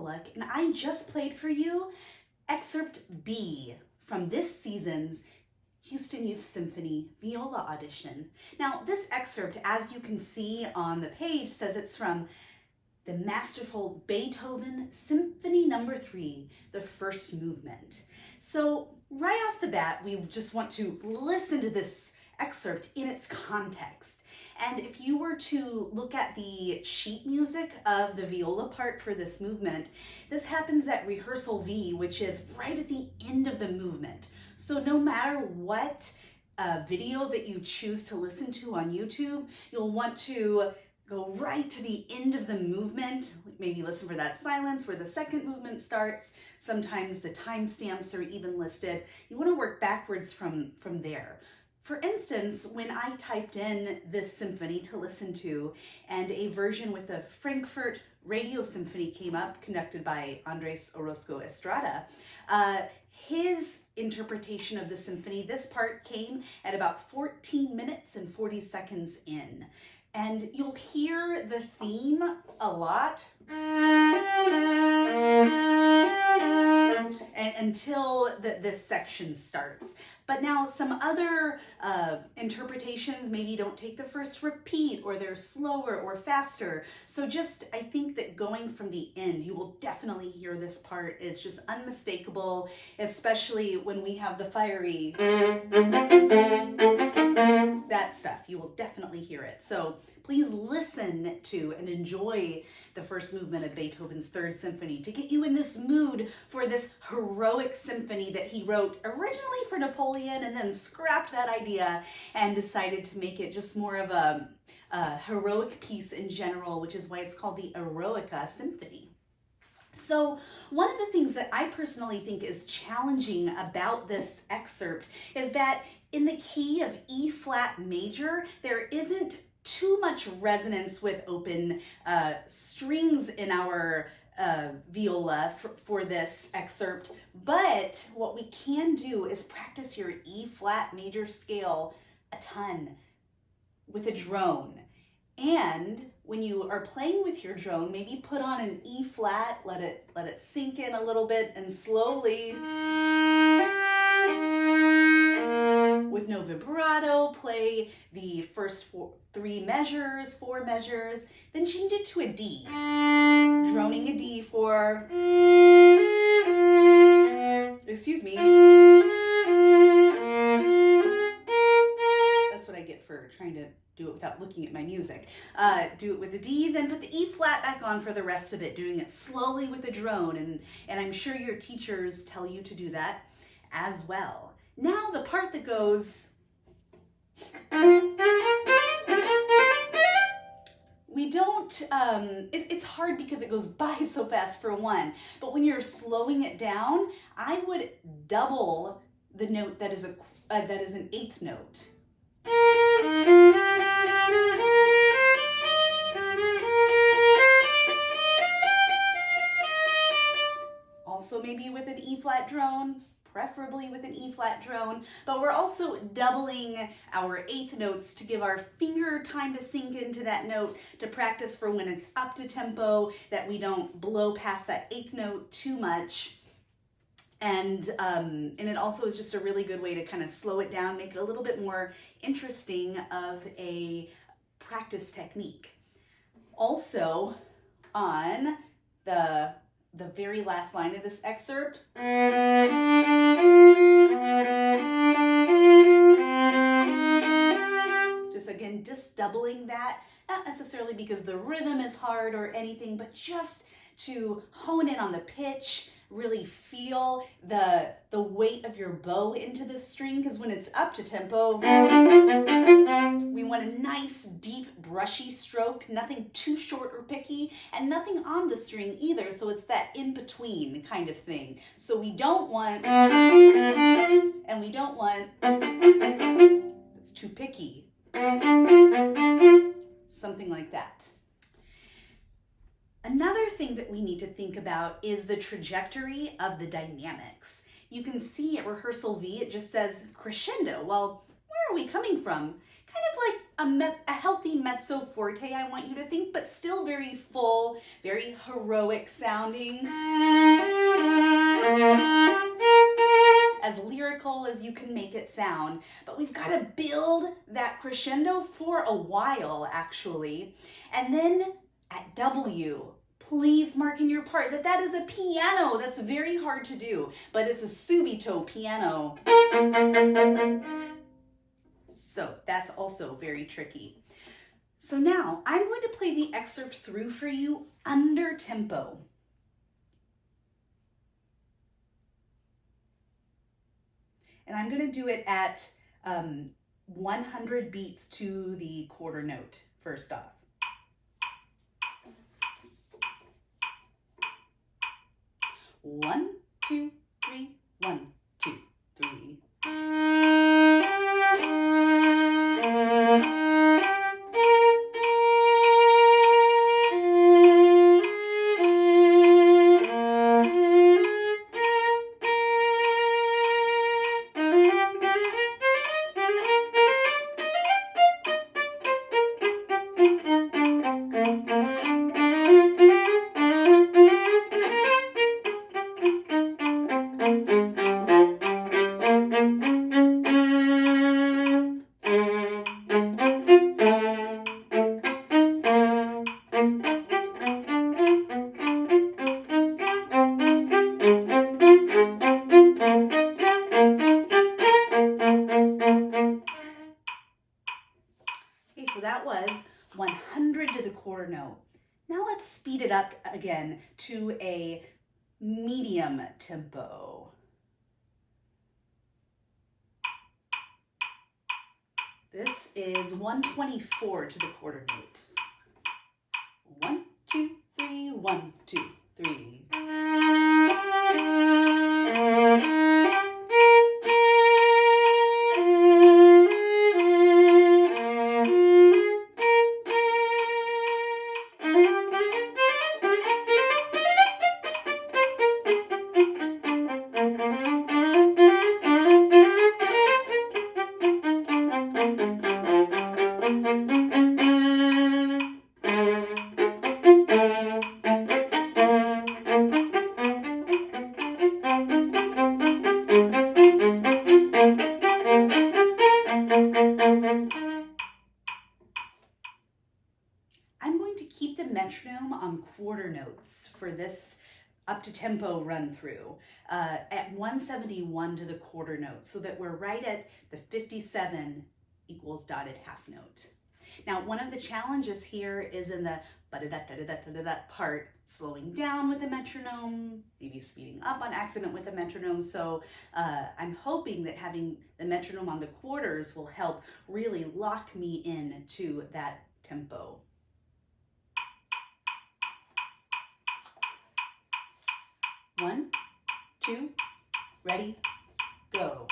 Bullock, and I just played for you Excerpt B from this season's Houston Youth Symphony Viola Audition. Now, this excerpt, as you can see on the page, says it's from the masterful Beethoven Symphony No. 3, the first movement. So right off the bat, we just want to listen to this excerpt in its context. And if you were to look at the sheet music of the viola part for this movement, this happens at rehearsal V, which is right at the end of the movement. So no matter what video that you choose to listen to on YouTube, you'll want to go right to the end of the movement, maybe listen for that silence where the second movement starts. Sometimes the timestamps are even listed. You want to work backwards from there. For instance, when I typed in this symphony to listen to and a version with the Frankfurt Radio Symphony came up, conducted by Andres Orozco Estrada, his interpretation of the symphony, this part came at about 14 minutes and 40 seconds in. And you'll hear the theme a lot until this section starts. But now some other interpretations maybe don't take the first repeat, or they're slower or faster. So I think that going from the end, you will definitely hear this part. It's just unmistakable, especially when we have the fiery, that stuff. You will definitely hear it. So please listen to and enjoy the first movement of Beethoven's Third Symphony to get you in this mood for this heroic symphony that he wrote originally for Napoleon and then scrapped that idea and decided to make it just more of a heroic piece in general, which is why it's called the Eroica Symphony. So one of the things that I personally think is challenging about this excerpt is that in the key of E flat major, there isn't too much resonance with open strings in our viola for this excerpt, but what we can do is practice your E flat major scale a ton with a drone. And when you are playing with your drone, maybe put on an E flat, let it sink in a little bit, and slowly, with no vibrato, play the first four measures, then change it to a D. Droning a D for, excuse me. That's what I get for trying to do it without looking at my music. Do it with a D, then put the E flat back on for the rest of it, doing it slowly with a drone. And I'm sure your teachers tell you to do that as well. Now the part that goes, we don't, it's hard because it goes by so fast for one, but when you're slowing it down, I would double the note that is an eighth note. Also maybe with an E flat drone, preferably with an E flat drone, but we're also doubling our eighth notes to give our finger time to sink into that note, to practice for when it's up to tempo, that we don't blow past that eighth note too much. And it also is just a really good way to kind of slow it down, make it a little bit more interesting of a practice technique. Also, on the very last line of this excerpt, just doubling that, not necessarily because the rhythm is hard or anything, but just to hone in on the pitch, really feel the weight of your bow into the string, because when it's up to tempo, we want a nice, deep, brushy stroke, nothing too short or picky, and nothing on the string either, so it's that in-between kind of thing. So we don't want, and we don't want, it's too picky. Something like that. Another thing that we need to think about is the trajectory of the dynamics. You can see at rehearsal V, it just says crescendo. Well, where are we coming from? Kind of like a healthy mezzo forte, I want you to think, but still very full, very heroic sounding. As lyrical as you can make it sound. But we've got to build that crescendo for a while, actually. And then at W, please mark in your part that that is a piano. That's very hard to do, but it's a subito piano. So that's also very tricky. So now I'm going to play the excerpt through for you under tempo. And I'm going to do it at 100 beats to the quarter note first off. One, two, three, 1, 2, 3. So that was 100 to the quarter note. Now let's speed it up again to a medium tempo. This is 124 to the quarter note. 1, 2, 3, 1, 2, 3. Metronome on quarter notes for this up to tempo run through at 171 to the quarter note, so that we're right at the 57 equals dotted half note. Now, one of the challenges here is in the part, slowing down with the metronome, maybe speeding up on accident with the metronome. So I'm hoping that having the metronome on the quarters will help really lock me in to that tempo. 1, 2, ready, go.